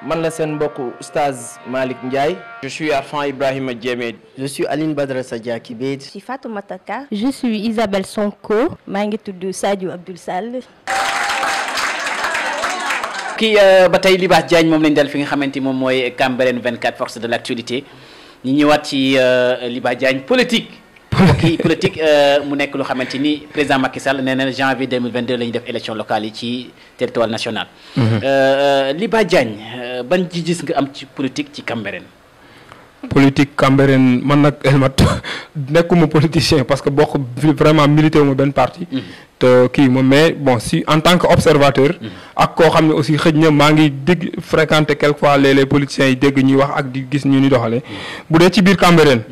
man la seen mbokk Oustaz Malick Ndiaye. Je suis Arfan Ibrahima Diémé. Je suis Aline Badara Sadia Kibet. Je suis Fatoumata Ka. Je suis Isabelle Sonko. maa ngi tudd Sadio Abdoul Sall. kii ba tey Libaas Diagne moom lañ dal fi nga xamante moom mooy Cambérène 24 force de l'actualité ñu ñëwaat ci Libaas Diagne politique. politique mu nekk loo xamante ni président Macky Sall nee na janvier 2022 la ñuy def élection locale yi ci territoire national. Libaas Diagne ban gis nga am ci politique ci Cambérène. politique Cambérène man nag Elmat nekkuma politicien parce que bokk vraiment milité wu ma benn parti. te kii moom mais bon si en tant que observateur. ak koo xam ne aussi xëj na maa ngi dégg fréquenter quelquefois les politiciens yi dégg ñuy wax ak di gis ñu ni doxale bu dee ci biir Cambérène.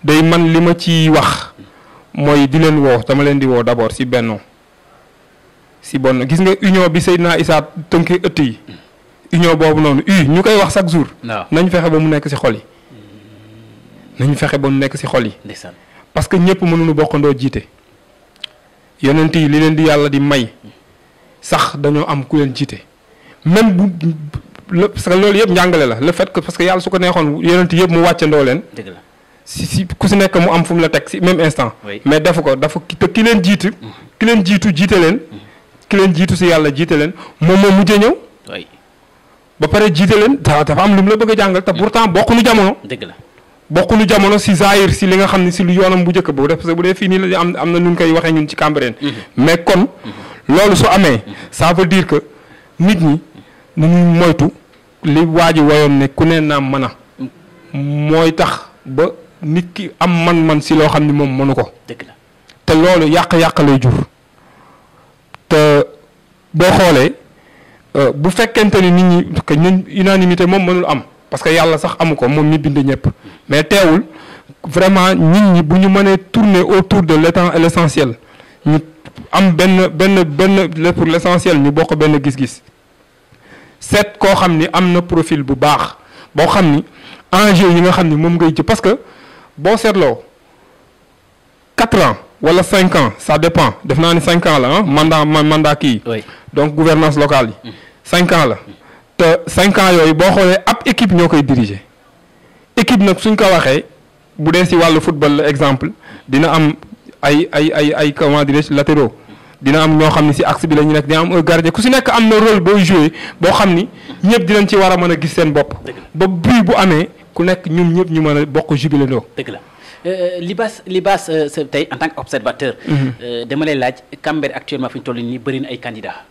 day man li ma ci wax mooy di leen woo dama leen di woo d'abord si bennoo si bon gis nga union bi Seydina Issa tënkee ëtt yi union boobu noonu ñu koy wax chaque jour. nañ fexe ba mu nekk si xol yi. nañu fexe ba mu nekk si xol yi. parce que ñëpp mënuñu bokkandoo jiite. yonent yi li leen di yàlla di may sax dañoo am ku leen jiite même bu parce que loolu yëpp njàngale la le fait que parce que yàlla su ko neexoon yonent yëpp mu wàccandoo leen. dëgg la. si ku si nekk mu am fu mu la teg si même instant. mais defu ko dafa te ki leen jiitu. ki leen jiitu jiite leen. ki leen jiitu si yàlla jiite leen moom moo mujjee ñëw. ba pare jiite leen dafa am lu mu la bëgg a jàngal te pourtant bokkuñu jamono. dëgg la bokkuñu jamono si zaahir si li nga xam ne si lu yoonam bu njëkk ba parce que bu dee fii nii la am na nu ñu koy waxee ñun ci Cambérène. mais kon loolu su amee ça veut dire que nit ñi nañuy moytu li waa ji wayoon ne ku ne naa mën a mooy tax ba. nit ki am man-man si loo xam ni moom mënu ko. dëgg la te loolu yàq-yàq lay jur te boo xoolee bu fekkente ni nit ñi que ñun unanimité moom mënul am parce que yàlla sax amu ko moom mi bind ñëpp mais teewul vraiment nit ñi bu ñu mënee tourner autour de l'essentiel ñu am benn pour l'essentiel ñu bokk benn gis-gis seet koo xam ni am na profil bu baax boo xam ni enjeu yi nga xam ni moom ngay jë parce que. boo seetloo 4 ans wala 5 ans ça dépend def naa ni 5 ans la mandat kii. donc gouvernance locale yi. 5 ans la te 5 ans yooyu boo xoolee ab équipe ñoo koy diriger équipe nag suñ ko waxee bu dee si wàllu football la exemple dina am ay comment dirais-je latéraux dina am ñoo xam ni si axe bi la ñu nekk dina am un gardien ku si nekk am na rôle booy jouer boo xam ni ñëpp dinañ ci war a mën a gis seen bopp. ba bii bu amee. ku nekk ñun ñëpp ñu mën a bokk jubilé ndoo. dëgg la Libaas tey en tant que observateur. dama lay laaj Cambérène actuellement fi ñu toll nii bëri na ay candidats.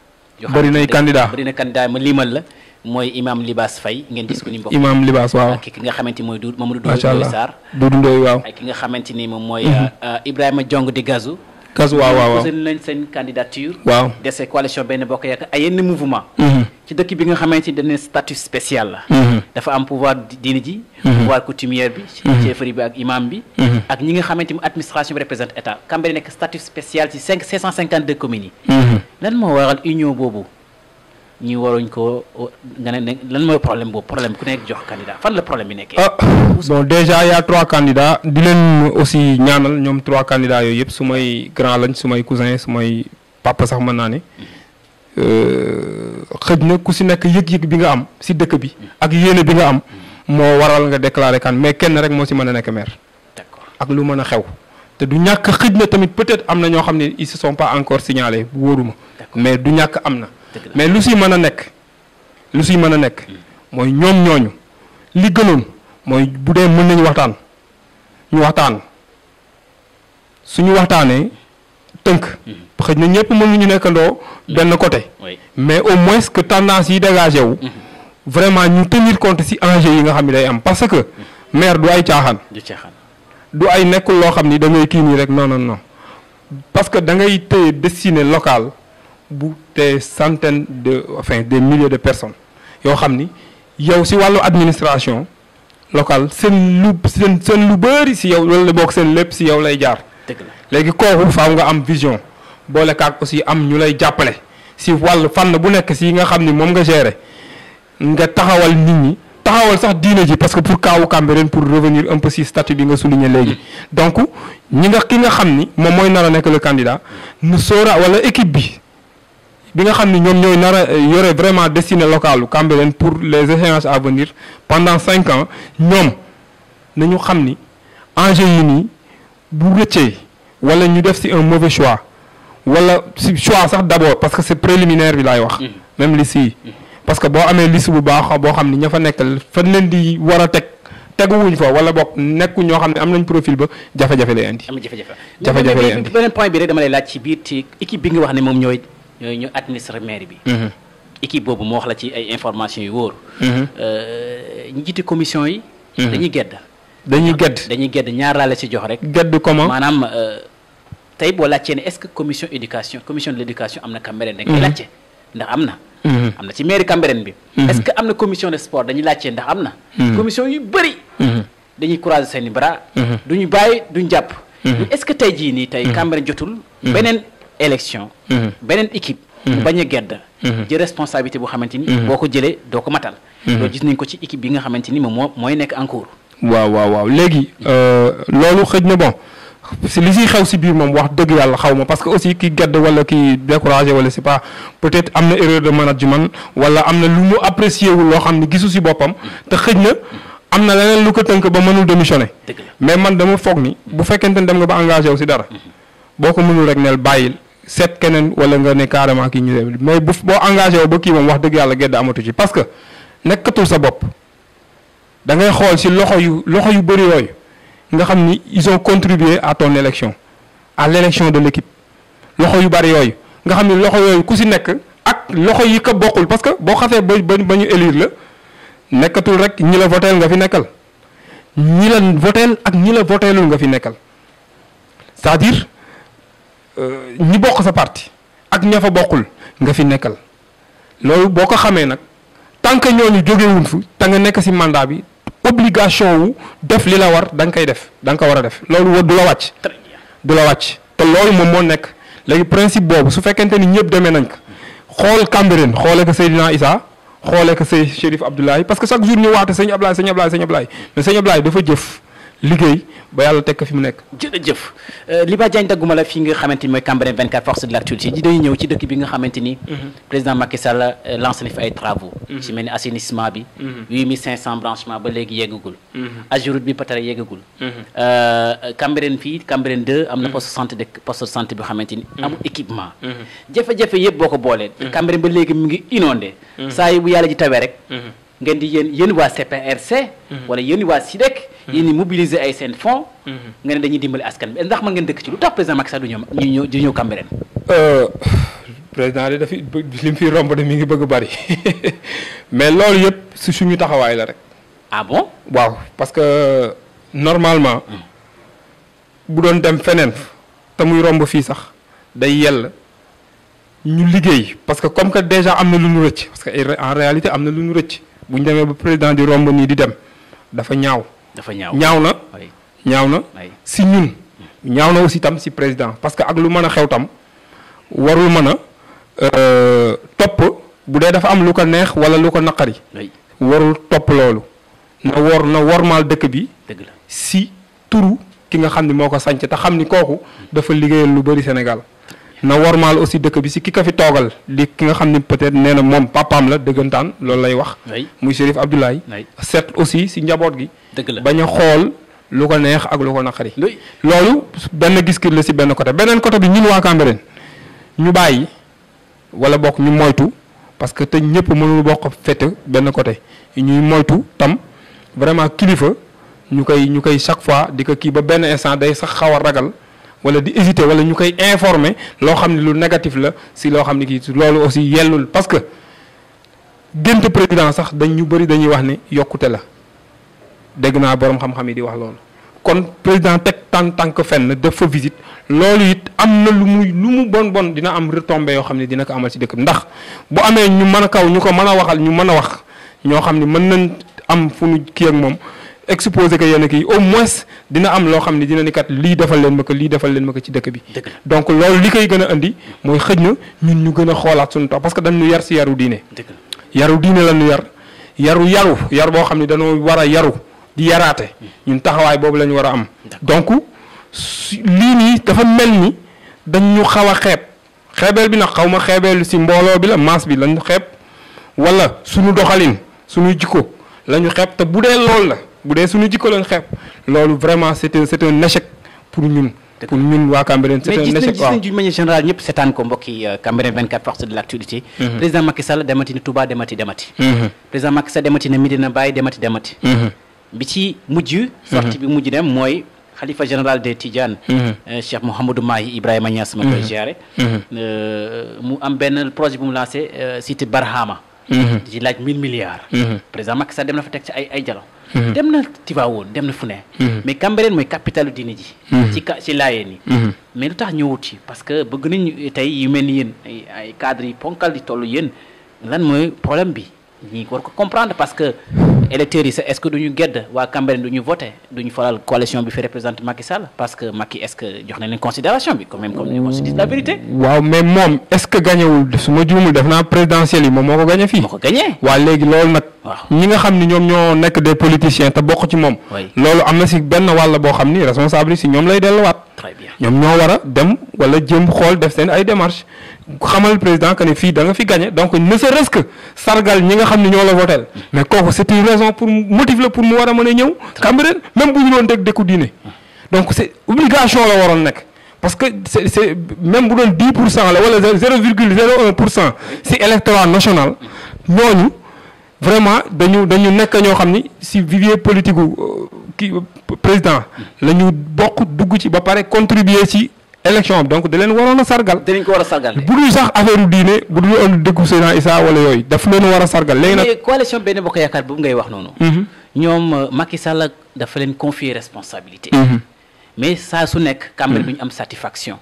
bëri na ay candidats bëri na candidat ma limal la mooy imam Libaas Faye ngeen gis ko ni mbokk. imam Libaas waaw ak ki nga xamante ni mooy Mamadou macha Ndoye allah Sarr. Doudou Ndoye waaw. ak ki nga xamante ni moom mooy. Ibrahima Diong di Gazou. waaw posé nañ seen candidature. waaw dese coalition benn bokk yaakaar ay yenn mouvement. ci dëkk bi nga xamante ni dañu statut spécial la. dafa am pouvoir diine ji. pouvoir coutumière bi. chefferie bi ak imam bi. ak ñi nga xamante ni administration bi représente état Cambérène nekk statut spécial ci 552 communes yi. lan moo waral union boobu ñu waruñ ko nga ne lan mooy problème boobu problème ku nekk jox candidat fan la problème bi nekkee. bon déjà y a 3 candidats di leen aussi ñaanal ñoom 3 candidats yooyu yëpp su may grand lañ su may cousin su may papa sax mën naa ne xëj na ku si nekk yëg-yëg bi nga am si dëkk bi ak yéene bi nga am moo waral nga déclarer kan mais kenn rek moo si mën a nekk maire. d'accord ak lu mën a xew te du ñàkk xëj na tamit peut-être am na ñoo xam ne ils se sont pas encore signalés bu wóoruma mais du ñàkk am na. mais lu si mën a nekk mooy ñoom ñooñu li gënoon mooy bu dee mën nañu waxtaan ñu waxtaan suñu waxtaanee tënk xëy na ñëpp mënuñu nekkandoo benn côté mais au moins que tendance yi dégagé wu vraiment ñu tenir compte si enjeu yi nga xam ne day am parce que maire du ay caaxaan du ay nekkul loo xam ni da ngay kii nii rek non parce que da ngay téye destiné local bu te centaines des milliers de personnes yoo xam ni yow si wàllu administration locale seen lu bëri si yow loolu la bokk seen lépp si yow lay jaar. léegi kooku faaw nga am vision boole kaak aussi am ñu lay jàppale si wàllu fànn bu nekk si nga xam ni moom nga gérer nga taxawal nit ñi taxawal sax diine ji parce que pour kaawu Cambérène pour revenir un peu si statut bi nga souligné léegi donc ki nga xam ni moom mooy nar a nekk le candidat nu soora wala équipe bi bi nga xam ni ñoom ñooy nar a yore vraiment destinée locale Cambérène pour les échéances à venir pendant 5 ans ñoom nañu xam ni enjeu yi nii bu rëccee wala ñu def ci un mauvais choix wala ci choix sax d'abord parce que c'est préliminaire bi laay wax. même liste yi parce que boo amee liste bu baax boo xam ni ña fa nekkal fan leen di war a teguwuñ fa wala bokk nekku ñoo xam ne am nañ profil ba jafe-jafe lay indi. am jafe-jafe lay indi beneen point bi rek dama lay laaj ci biir ci équipe bi nga wax ne moom ñooy ñu administrer mairie bi. équipe boobu moo wax la ci ay informations yu wóor. ñi jiite commission yi. dañuy gedd ñaar laa la ci jox rek. gedd comment maanaam tey boo laajtee ne est-ce que commission de l'éducation am na Cambérène dañ koy laajte ndax am na. am na ci mairie Cambérène bi. est-ce que am na commission de sport dañuy laajte ndax am na. commission yu bëri. dañuy croiser seen i bras. duñu bàyyi duñ jàpp. est-ce que tey jii nii tey Cambérène jotul. beneen élection. beneen équipe. mu bañ a gedd. jël responsabilité boo xamante ni. boo ko jëlee doo ko matal. loolu gis nañ ko ci équipe bi nga xamante ni moom mooy nekk en cours. waaw léegi loolu xëj na bon si li siy xew si biir moom wax dëgg yàlla xaw ma parce que aussi ki gedd wala ki découragé wala c'est pas peut-être am na erreur de management wala am na lu mu apprécié wul loo xam ne gisu si boppam te xëj na am na leneen lu ko tënk ba mënul démissionner mais man dama foog ni bu fekkente ne dem nga ba engagé wu si dara boo ko mënul rek neel bàyyil seet keneen wala nga ne carrément kii ñu mais boo engagé wu ba kii moom wax dëgg yàlla gedd amatu ci parce que nekkatul sa bopp da ngay xool si loxo yu bëri yooyu nga xam ni ils ont contribué à ton élection à l'élection de l'équipe loxo yu bëri yooyu nga xam ni loxo yooyu ku si nekk ak loxo yi ko bokkul parce que boo xasee ba ñu élire la nekkatul rek ñi la voteel nga fi nekkal ñi la voteel ak ñi la voteelul nga fi nekkal c'est-à-dire ñi bokk sa parti ak ña fa bokkul nga fi nekkal loolu boo ko xamee nag tant que ñooñu jógewuñ fu te nga nekk ci mandat bi obligation wu def li la war da nga koy def da nga ko war a def loolu du la wàcc te loolu moom moo nekk léegi principe boobu su fekkente ni ñëpp demee nañ ko xool Cambérène xoolee ko Seydina Issa xoolee ko Sey Chérif Abdoulaye parce que chaque jour ñu waate sëñ Ablaye mais sëñ Ablaye dafa jëf liggéey ba yàlla teg ko fi mu nekk. jërëjëf Liba Diagne dagguma la fi nga xamante ni mooy Cambérène 24 force de l'actualité ji dañuy ñëw ci dëkk bi nga xamante ni. président Macky Sall lancé na fi ay travaux. ci mel ni assainissement bi. 8500 branchements ba léegi yeggagul. Ageroute bi peut-être yeggagul. Cambérène fii Cambérène 2 am na poste de santé bi xamante ni. amul équipement. jafe-jafe yëpp boo ko boolee. Cambérène ba léegi mu ngi inondé. saa yi bu yàlla ji tawee rek. ngeen di yéen waa CPRC. wala yéen waa SIDEC. yéen ñi mobiliser ay seen fonds. nga ne dañuy dimbali askan bi ndax man ngeen dëkk ci lu tax président Macky Sall du ñëw Cambérène. président de dafi li mu fi romb de mi ngi bëgg bari mais loolu yëpp si suñu taxawaay la rek. ah bon waaw parce que normalement. bu doon dem feneen te muy romb fii sax day yell ñu liggéey parce que comme que déjà am na lu ñu rëcc parce que en réalité am na lu ñu rëcc bu ñu demee ba président di romb nii di dem dafa ñaaw. ñaaw na si ñun ñaaw na aussi tam si président parce que ak lu mën a xew tam warul mën a topp bu dee dafa am lu ko neex wala lu ko naqari warul topp loolu na wormaal dëkk bi si turu ki nga xam ni moo ko sanc te xam ni kooku dafa liggéeyal lu bari Sénégal na wormaal aussi dëkk bi si ki ko fi toogal li ki nga xam ni peut-être nee na moom papaam la dëggantaan loolu lay wax muy Chérif Abdoulaye seet aussi si njaboot gi bañ a xool lu ko neex ak lu ko naqari loolu benn gis-gis la si benn côté beneen côté bi ñun waa Cambérène ñu bàyyi wala bokk ñu moytu parce que te ñëpp mënul bokk fete benn côté ñuy moytu tam vraiment kilifa ñu koy chaque fois di ko kii ba benn instant day sax xaw a ragal wala di hésiter wala ñu koy informer loo xam ne lu négatif la si loo xam ne kii loolu aussi yellul parce que gént président sax ñu bëri dañuy wax ne yokkute la dégg naa borom xam-xam yi di wax loolu kon président teg tànk fenn def fa visite loolu it am na lu mu bon dina am retombée yoo xam ne dina ko amal ci dëkk bi ndax bu amee ñu mën a kaw ñu ko mën a waxal ñu mën a wax ñoo xam ne mën nañ am fu ñu kii ak moom exposé que yenn kii au moins dina am loo xam ne dina ni kat lii defal leen ma ko ci dëkk bi donc loolu li koy gën a indi mooy xëj na ñun ñu gën a xoolaat suñu tax parce que dañu yar si yaru diine la ñu yar boo xam ne dañoo war a yaru di yaraate ñun taxawaay boobu la ñu war a am donc lii nii dafa mel ni dañ ñu xaw a xeeb xeebeel bi nag xaw ma xeebeel si mbooloo bi la masse bi lañu xeeb wala suñu doxalin suñu jikko la ñu xeeb te bu dee loolu la bu dee suñu jikko lañu xeeb loolu vraiment c'est un échec pour ñun. pour ñun waa Cambérène c'est un échec. mais gis nañ d'une manière générale ñëpp seetaan ko mbokki Cambérène 24 forces de l'actualité. président Macky Sall demati na Touba demati. président Macky Sall demati na Medina Baye demati. bi ci mujj. sortie bi mujj dem mooy xalifa général des Tidianes. Cheikh Mouhamadou Mahi Ibrahima Niass ma koy gérer. mu am benn projet bu mu lancé cité Barhama. di ci laaj 1000 milliards. président Macky Sall dem na fa teg ci ay jalon. dem na Tivaouane dem na fu ne. mais Cambérène mooy capitalu diine ji. ci laayeen yi. mais lu tax ñëwut ci parce que bëgg nañ tey yu mel ni yéen ay cadres yi ponkal di toll yéen lan mooy problème bi ñi war ko comprendre parce que électeurs yi est-ce que duñu gedd waa Cambérène duñu voté duñu falal coalition bi fi représente Macky Sall parce que Macky est-ce que jox na leen considération bi quand même comme ni se dit la vérité. waaw mais moom est-ce que gañewul su ma juumul def naa présidentielle yi moom moo ko gañe fii. moo ko gañee waaw léegi loolu nag. ñi nga xam ni ñoom ñoo nekk des politiciens te bokk ci moom. loolu am na si benn wàll boo xam ni responsable si ñoom lay delluwaat. très bien ñoom ñoo war a dem wala jéem xool def seen ay démarches xamal président que ne fii da nga fi gagné donc ne serait-ce que sargal ñi nga xam ne ñoo la votel mais kooku c'est une raison pour motif la pour mu war a mën a ñëw Cambérène même bu ñu doon dégg dëkku diine donc c'est obligation la waroon nekk parce que c'est même bu doon 10% la wala 0,01% si électorat national ñooñu vraiment dañu nekk ñoo xam ni si vivier politique kii président la ñu bokk dugg ci ba pare contribuer ci élection donc da leen waroon a sargal. dinañ ko war a sargal bu dul sax affaire diine bu dul am dëkku Seydina Issa wala yooyu daf leen war a sargal. léegi nag mais coalition Benno Bokk Yaakaar boobu ngay wax noonu. ñoom Macky Sall dafa leen confier responsabilité. mais saa su nekk Cambérène du ñu am satisfaction.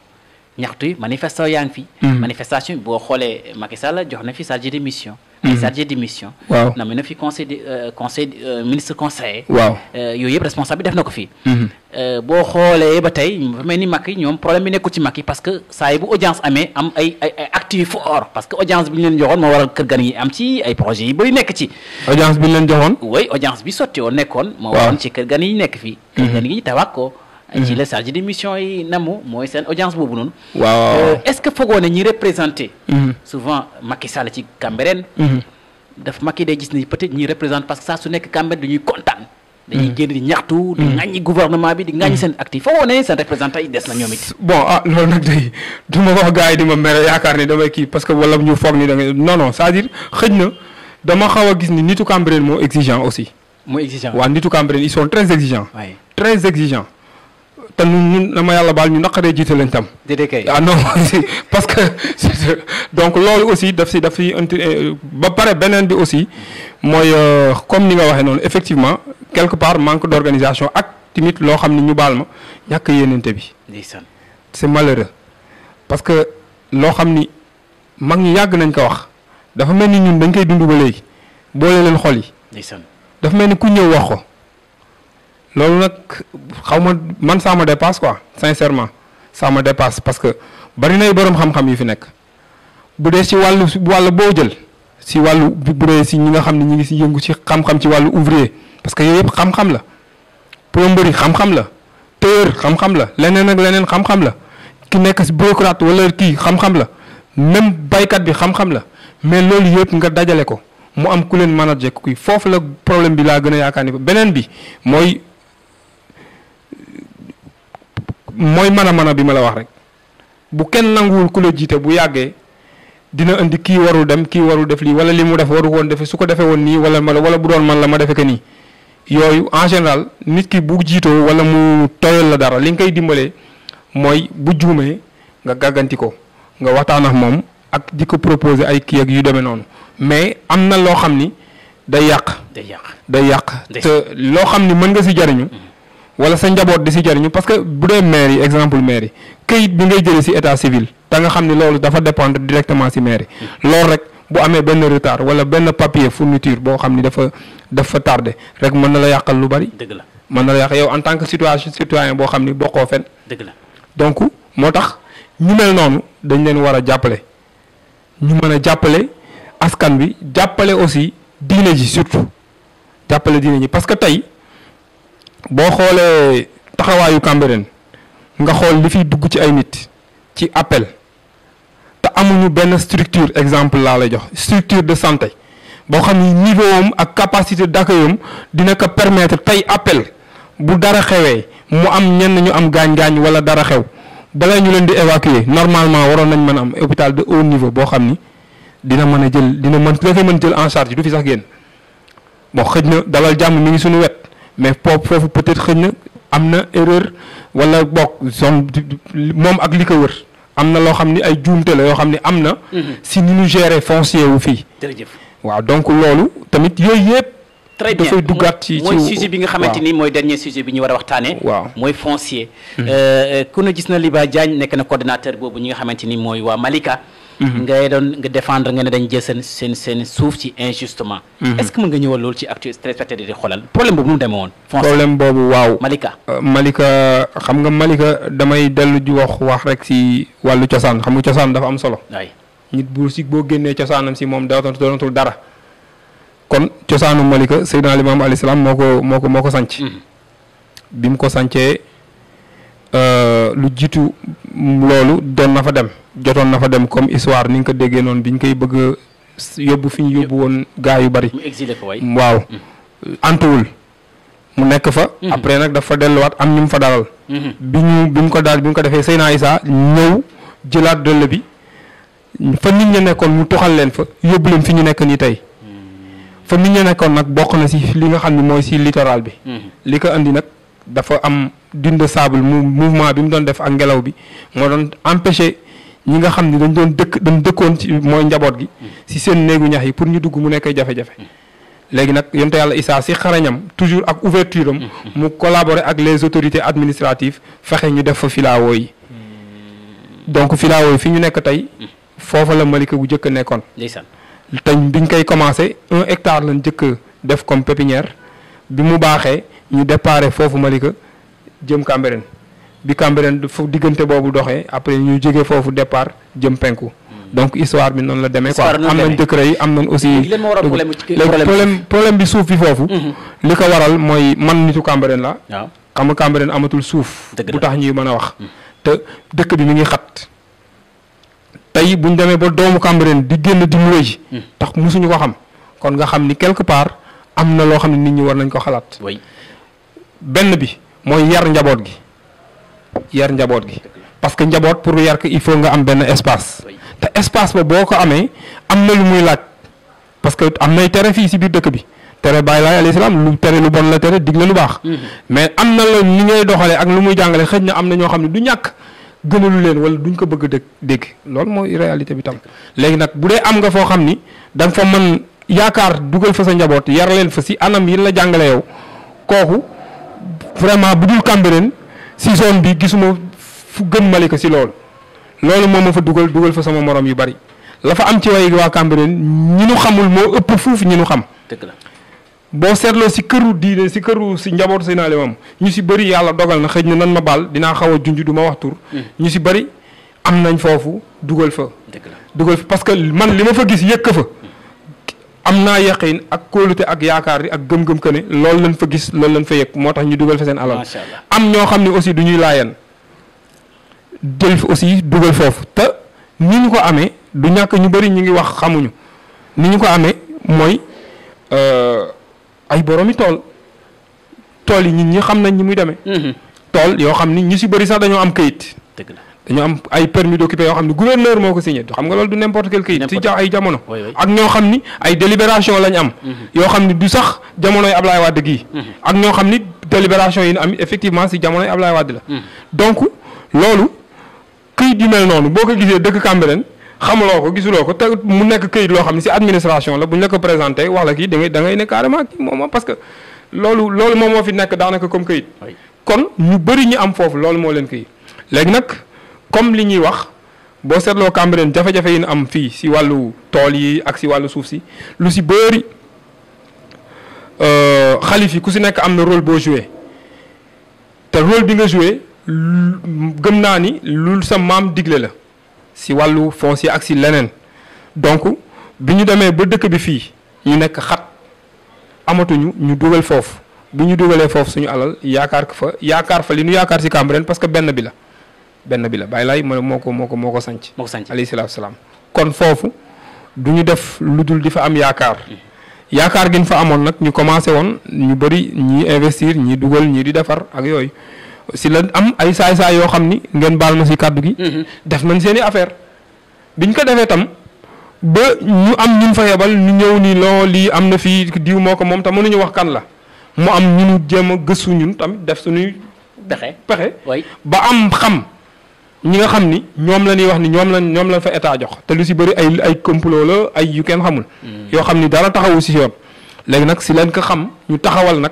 ñaxtu yi manifestation yaa ngi fi. manifestation bi boo xoolee Macky Sall jox na fi chargé de mission. ay chargé de mission. waaw na na fi conseil ministre conseiller. waaw yooyu yëpp responsable def na ko fii. boo xoolee ba tey dafa mel ni Macky ñoom problème bi nekkul ci Macky parce que saa yi bu audience amee am ay actes yu fort parce que audience bi ñu leen joxoon moo waral kër gan yi am ci ay projets yi bëri nekk ci. audience bi ñu leen joxoon. oui audience bi sotti woon nekkoon. moo waroon ci kër gan yi nekk fii. kër gan yi tawaat ko. ci la chargé de mission yi namu mooy seen audience boobu noonu. waaw est-ce que foogoo ne ñi représenté. souvent Macky Sall ci Cambérène. daf Macky day gis ni peut-être ñi représente parce que saa su nekk Cambérène dañuy kontaan. dañuy génn di ñaxtu. di ŋàññi gouvernement bi di ŋàññi seen actif foogoo ne seen représentant yi des na ñoom it. bon loolu nag day du ma wax gars yi di ma mere yaakaar ne damay kii parce que wala ñu foog ni da nga non c'est-à-dire xëj na dama xaw a gis ni nitu Cambérène moo exigeant aussi. moo exigeant waaw nitu Cambérène ils sont très exigeants. oui très exigeants. te ñun dama yàlla baal ñu naqaree jiite lañ tam. déedéet kay ah non parce que donc loolu aussi daf si ba pare beneen bi aussi mooy comme ni nga waxee noonu effectivement quelque part manque d'organisation ak tamit loo xam ne ñu baal ma ñàkk yéenante bi. ndeysaan c'est malheureux parce que loo xam ni mag ñi yàgg nañ ko wax dafa mel ni ñun dañ koy dund ba léegi boole leen xol yi. ndeysaan dafa mel ni ku ñëw wax ko. loolu nag xaw ma man ça me dépasse quoi sincèrement ça me dépasse parce que bari nay boroom xam-xam yi fi nekk bu dee ci wàllu boo jël ci wàllu bu dee ci ñi nga xam ne ñi ngi ci yëngu ci xam-xam ci wàllu ouvrier parce que yooyu yëpp xam-xam la plomberie xam-xam la tailleur xam-xam la leneen ak leneen xam-xam la ki nekk ci bureaucrate wala kii xam-xam la même baykat bi xam-xam la mais loolu yëpp nga dajale ko mu am ku leen manager kuy foofu la problème bi laa gën a yaakaar ni beneen bi mooy mën a bi ma la wax rek bu kenn nanguwul ku la jiite bu yàggee dina indi kii warul dem kii warul def lii wala li mu def waru woon defe su ko defee woon nii wala bu doon man la ma defe que nii yooyu en général nit ki bu jiitoo wala mu toyal la dara li nga koy dimbalee mooy bu juumee nga gàgganti ko nga waxtaan ak moom ak di ko proposer ay kii ak yu demee noonu mais am na loo xam ni day yàq. day yàq te loo xam ni mën nga si jariñu wala sa njaboot di si jariñu parce que bu dee maire yi exemple maire yi këyit bi ngay jëlee si état civil da nga xam ni loolu dafa dépendre directement si maire yi loolu rek bu amee benn retard wala benn papier fourniture boo xam ni dafa tardé rek mën na la yàqal lu bari. dëgg la mën na la yàq yow en tant que citoyen boo xam ni bokkoo fen. dëgg la donc moo tax ñu mel noonu dañ leen war a jàppale ñu mën a jàppale askan bi jàppale aussi diine ji surtout jàppale diine ji parce que tey. boo xoolee taxawaayu Cambérène nga xool li fiy dugg ci ay nit ci appel te amuñu benn structure exemple laa lay jox structure de santé boo xam ni niveau am ak capacité d'accueil am dina ko permettre tey appel bu dara xewee mu am ñenn ñu am gaañ-gaañ wala dara xew balaa ñu leen di évacuer normalement waroon nañ mën a am hôpital de haut niveau boo xam ni dina mën a jël dina koy mën jël en charge du fi sax génn bon xëj na dalal jàmm mi ngi suñu wet mais foofu peut-être xëj na am na erreur wala bokk zone moom ak li ko wër am na loo xam ni ay juumte la yoo xam ni am na. si ni ñu gérer foncier wu fii. jërëjëf waaw donc loolu tamit yooyu yëpp. très bien dafay duggaat ci mooy sujet bi nga xamante ni mooy dernier sujet bi ñu war a waxtaanee. waaw mooy foncier. ku ne gis na Liba Diagne nekk na coordonnateur boobu ñi nga xamante ni mooy waa Malika. nga défendre nga ne dañ jël seen suuf ci injustement. est-ce que mën nga ñëwal loolu ci actu téléspectateurs di xoolal problème boobu nu mu demee woon. problème boobu waaw. Malika. Malika xam nga Malika damay dellu di wax rek si wàllu cosaan xam nga cosaan dafa am solo. waay nit bu si boo génnee cosaanam si moom doonatul dara. kon cosaanu Malika Seydina Limaamu alayhi salaam moo ko sanc bi mu ko sancee lu jiitu loolu doon na fa dem jotoon na fa dem comme histoire ni nga ko déggee noonu bi ñu koy bëgg a yóbbu fi ñu yóbbu woon gaa yu bari. mu exilé ko waay waaw antuwul mu nekk fa. après nag dafa delluwaat am ñu mu fa dalal. bi mu ko defee Seydina Isa ñëw jëlaat dëll bi fa nit ña nekkoon mu tuxal leen fa yóbbu leen fi ñu nekk nii tey. fa nit ña nekkoon nag bokk na si li nga xam ne mooy si littoral bi. li ko andi nag dafa am dune de sable mouvement bi mu doon def ak ngelaw bi moo doon empêcher ñi nga xam ne dañ dëkkoon ci mooy njaboot gi. si seen néegu ñax yi pour ñu dugg mu nekk jafe-jafe. léegi nag yonent yàlla Isaa si xarañam toujours ak ouverture am. mu collaborer ak les autorités administratives fexe ñu def fa filao yi. donc filao yi fi ñu nekk tey foofa la Malika bu njëkk a nekkoon. ndeysaan. te biñ koy commencé 1 hectare lañ njëkk def comme pépinière bi mu baaxee ñu déparé foofu Malika jëm Cambérène bi Cambérène foofu diggante boobu doxee après ñu jógee foofu départ jëm penku donc histoire bi noonu la demee quoi am nañ décret yi am nañ aussi problème bi suuf bi foofu li ko waral mooy man nitu Cambérène la xam nga Cambérène amatul suuf bu tax ñuy mën a wax te dëkk bi mi ngi xat tey bu ñu demee ba doomu Cambérène di génn di luwe ji tax musuñu ko xam kon nga xam ni quelque part am na loo xam ne nit ñi war nañ ko xalaat. benn bi mooy yar njaboot gi parce que njaboot pour yar ko il faut nga am benn espace te espace ba boo ko amee am na lu muy laaj parce que am nay tere fii si biir dëkk bi tere bàyyi laay alayhi salaam lu tere lu bon la tere digle lu baax mais am na la ni ngay doxalee ak lu muy jàngale xëj na am na ñoo xam ne du ñàkk gënalu leen wala duñ ko bëgg a dégg loolu mooy réalité bi tam léegi nag bu dee am nga foo xam ni da nga fa mën yaakaar dugal fa sa njaboot yar leen fa si anam yi la jàngale yow kooku vraiment bu dul Cambérène si zone bi gisuma fu gën Malika si loolu moo ma fa dugal fa sama morom yu bari la fa am ci way waa Cambérène ñi nu xamul moo ëpp fuuf ñi nu xam. dëgg la boo seetloo si këru diine si njaboot si naa leen ñu si bëri yàlla dogal na xëj na nan ma baal dinaa xaw a junj du ma wax tur. ñu si bëri am nañ foofu dugal fa. dugal fa parce que man li ma fa gis yëkk fa. am naa yaqin ak kóolute ak yaakaar yi ak gëm-gëm que ne loolu lañ fa gis loolu lañ fa yëg moo tax ñu dugal fa seen alal. am ñoo xam ne aussi du ñuy laayeen jël fi aussi dugal foofu te ni ñu ko amee du ñàkk ñu bëri ñu ngi wax xamuñu ni ñu ko amee mooy ay boromi tool yi nit ñi xam nañ ñi muy demee. tool yoo xam ni ñu si bëri sax dañoo am kayit. dëgg la. dañoo am ay permis d'occuper yoo xam ne gouverneur moo ko signé xam nga loolu du n'importe quel kayit ci ay jamono ak ñoo xam ni ay délibération lañ am yoo xam ni du sax jamonoy Ablaye Wade gii ak ñoo xam ni délibération yi am effectivement si jamonoy Ablaye Wade la donc loolu këyit yu mel noonu boo ko gisee dëkk Cambérène xamuloo ko gisuloo ko te mu nekk këyit loo xam ne si administration la bu ñu la ko présenté wax la kii da ngay ne carrément kii moom parce que loolu moom moo fi nekk daanaka comme këyit kon ñu bëri ñu am foofu loolu moo leen këyit léegi nag comme li ñuy wax boo seetloo Cambérène jafe-jafe yi ñu am fii si wàllu tool yi ak si wàllu suuf si lu si bëri xalif yi ku si nekk am na rôle boo joué te rôle bi nga joué gëm naa ni lu sa maam digle la si wàllu foncier ak si leneen donc bi ñu demee ba dëkk bi fii ñu nekk xat amatuñu ñu dugal foofu bi ñu dugalee foofu suñu alal yaakaar fa li ñu yaakaar si Cambérène parce que benn bi la benn bi la Baye Laye moo ko sanc moo ko sanc alayhi salaatu salaam kon foofu du ñu def lu dul di fa am yaakaar yaakaar gi ñu fa amoon nag ñu commencé woon ñu bëri ñii investir ñii dugal ñii di defar ak yooyu si la am ay saay-saay yoo xam ni ngeen baal ma si kàddu gi def nañ seen i affaire biñ ko defee tam ba ñu am ñun fa yebal ñu ñëw ni loo lii am na fii diw moo ko moom te mënuñu wax kan la mu am ñu nu jéem a gëstu ñun tamit def suñuy pexe ba am xam ñi nga xam ni ñoom la ñuy wax ni ñoom la fa état jox te lu si bëri ay complot la ay yu kenn xamul yoo xam ni dara taxawu si yoon léegi nag si leen ko xam ñu taxawal nag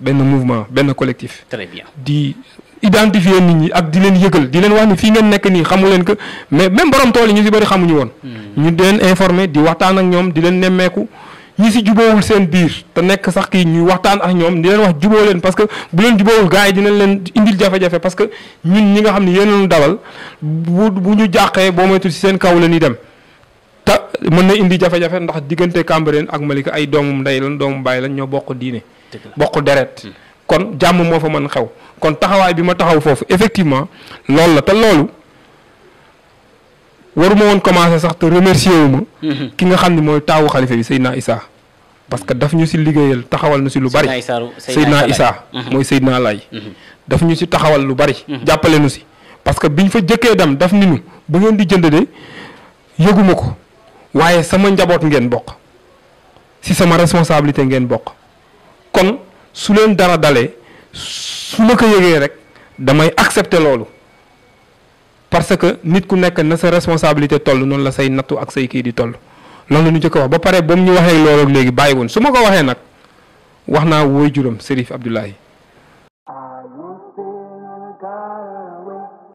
benn mouvement benn collectif très bien di identifier nit ñi ak di leen yëgal di leen wax ni fii ngeen nekk nii xamu leen que mais même borom tool yi ñu si bëri xamuñu woon ñu di leen informer di waxtaan ak ñoom di leen nemmeeku ñi si juboowul seen biir te nekk sax kii ñu waxtaan ak ñoom di leen wax juboo leen parce que bu leen juboowul gars yi dinañ leen indil jafe-jafe parce que ñun ñi nga xam ne yéen lañu dawal bu ñu jàqee boo moytu si seen kaw la ñuy dem te mën na indi jafe-jafe ndax diggante Cambérène ak Malika ay doomu ndey lan doomu baay lañ ñoo bokk diine bokk deret kon jàmm moo fa mën xew kon taxawaay bi ma taxaw foofu effectivement loolu la te loolu waruma woon commencé sax te remercier wu ma ki nga xam ne mooy taawu xalifa bi Seydina Issa parce que daf ñu si liggéeyal taxawal nu si lu bari Seydina Issa mooy Seydina Laye daf ñu si taxawal lu bari jàppale nu si parce que biñ fa jëkkee dem daf ni ñu ba ngeen di jënd de yëguma ko waaye sama njaboot ngeen bokk si sama responsabilité ngeen bokk kon su leen dara dalee su ma ko yëgee rek damay accepter loolu parce que nit ku nekk na sa responsabilité toll noonu la say nattu ak say kii di toll loolu la ñu jëkk wax ba pare ba mu ñu waxee loolu léegi bàyyi woon su ma ko waxee nag wax naa woy juram Serif Abdoulaye